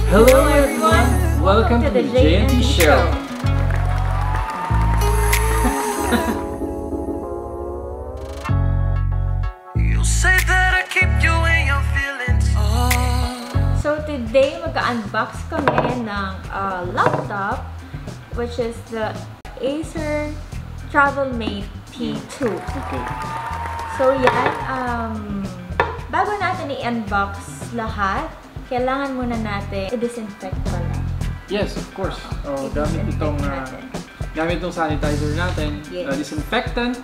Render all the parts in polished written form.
Hello everyone! Welcome to the JNT Show! You say that I keep you in your feelings. So today, mag-unbox kami ng laptop, which is the Acer Travelmate P2. Okay. So yan, bago natin i-unbox lahat, kailangan muna natin i-disinfect pala. Yes, of course. Gamit itong sanitizer natin, Yes. Disinfectant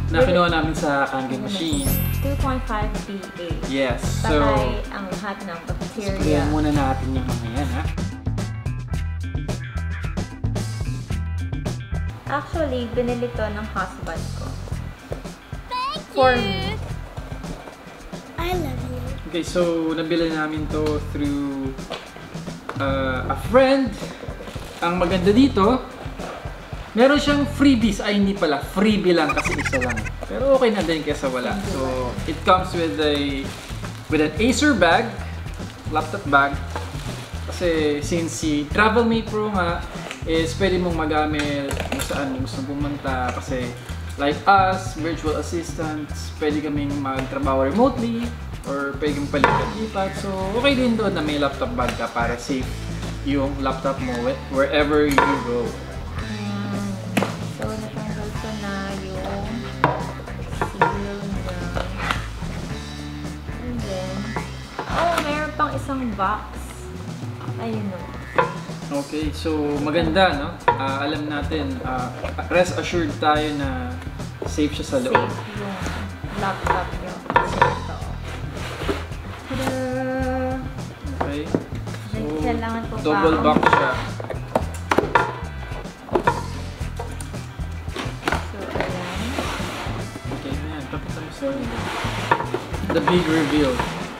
na kinuha namin sa Kangen machine. 2.5 PA. Yes, so Patay ang lahat ng bacteria. sprayan muna natin yung mga yan, ha? Actually, binili to ng husband ko. For me. I love you. Okay, so nabili namin to through a friend. Ang maganda dito, meron siyang freebies. Ay, hindi pala. Freebie lang kasi isa lang. Pero okay na din kaysa wala. So, it comes with an Acer bag, laptop bag. Kasi since si Travelmate Pro nga is pwede mong magamit kung saan gusto pumunta. Kasi like us, virtual assistants, pwede kaming magtrabaho remotely or pwede kang palipat-lipat. So, okay din doon na may laptop bag ka para safe yung laptop mo wherever you go. So, natanggal ko na yung seal niya. And then, meron pang isang box. Ayun o. Okay, so maganda, no? Alam natin, rest assured tayo na safe siya sa loob. Safe yung laptop niyo. Ito. Tada! Okay? So, Kailangan ko double pa. box siya. So, ayan. Okay, yan. Pakita mo So, the big reveal.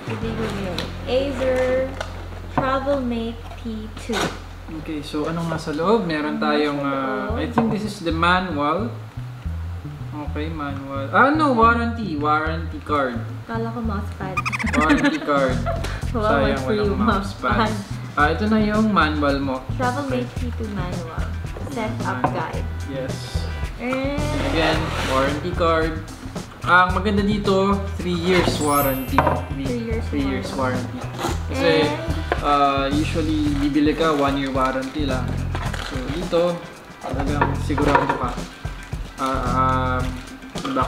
big review. Acer Travelmate P2. Okay, so ano nga sa loob? Meron tayong, I think this is the manual. Okay, manual. No, warranty card. Kala ko mousepad. Warranty card. Wow, Sayang, free walang mousepad. mousepad. Ito na yung manual mo. Travelmate P2 manual. Setup guide. Yes. And Again, warranty card. Ang maganda dito, 3 years warranty. 3 years warranty. Kasi, usually, bibili ka, 1 year warranty lang. So, dito, talagang sigurado ka.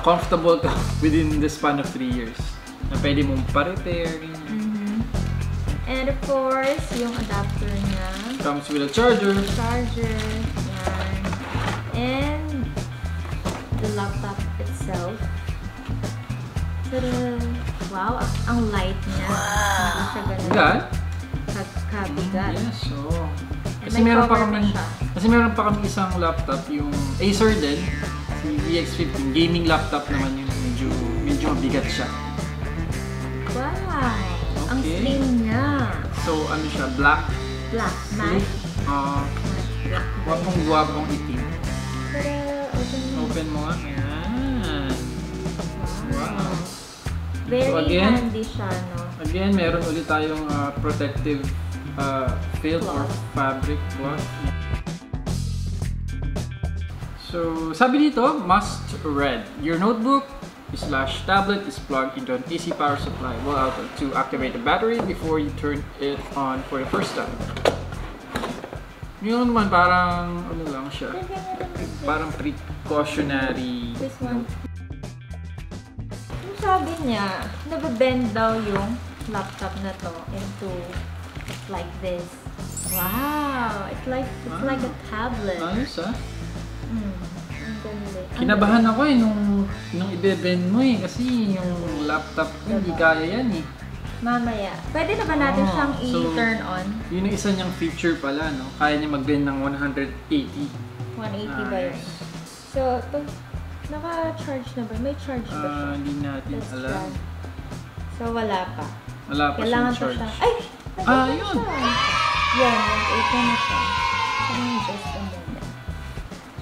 Comfortable ka within the span of 3 years. Na pwede mong pa-repair. And of course, yung adapter niya. Comes with a charger. Charger. Yan. And the laptop itself. Tada! Wow, ang light niya. Hindi siya ganun. Bigat? Kabigat. Yes, so... Kasi May meron pa cover kami siya. isang laptop, yung Acer din, si VX15, gaming laptop naman yun, medyo mabigat siya. Wow! Ang Okay. slim niya. So ano siya, black, Black. Matte. Black. gwapong itim. Tada! Open mo nga. Ayan. Wow. Very So, again, handy siya, no? Again, meron ulit tayong protective film or Cloth. fabric cloth. So, sabi dito, must read. Your notebook / tablet is plugged into an AC power supply while out to activate the battery before you turn it on for the first time. Yun naman, parang, ano lang siya, parang precautionary. This one. Yung sabi niya, nababend daw yung laptop na to into like this. Wow! It's like a tablet. Ayos ah. Ang ganda. Kinabahan ako nung ibebend mo kasi yung laptop ko hindi kaya yan eh. Mamaya. Pwede na ba natin siyang so, i-turn on? Yun yung isa niyang feature pala, no? Kaya niya mag-bend ng 180. 180 ba yun? So, naka-charge na ba? May charge ba siya? Hindi natin Let's alam. try. So, wala pa. Wala pa Kailangan siyang pa charge. siya. Ay! Nag-open yun! siya. Yan, nag-open na siya. Just a moment.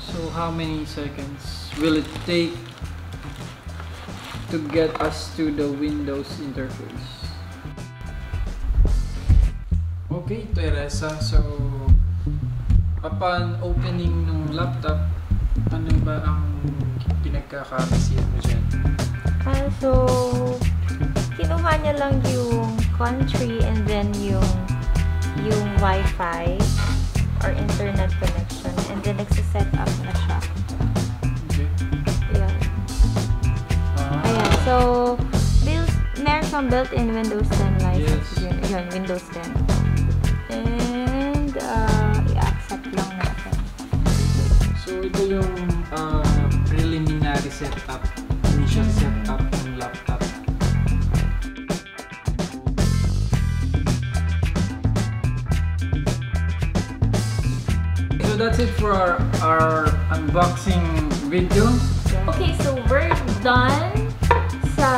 So, how many seconds will it take to get us to the Windows interface? Okay, Teresa. So, upon opening ng laptop, ano ba ang pinagkakabisihan mo dyan? So, kinuha niya lang yung country and then yung Wi-Fi or internet connection and then nagsiset up na siya. Okay. Ayan. Ayan. So, meron siyang built-in Windows 10 license. Yes. Yun, Windows 10. And, i-accept lang natin. So, ito yung preliminary setup, initial setup ng laptop. So, that's it for our unboxing video. Okay, so we're done sa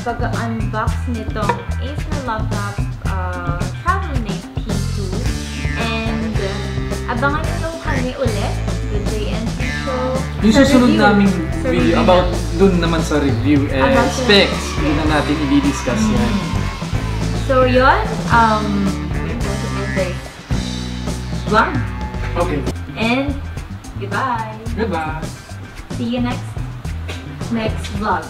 pag-unbox nitong Acer laptop TravelMate P2 and abangan nyo kami ulit with JNC Show Yung sa susunod review. naming Sa video review about namin. dun naman sa review and About sa- specs, hindi na natin i-discuss yan. So yun, we're going to end this vlog Okay, and goodbye. goodbye! See you next vlog.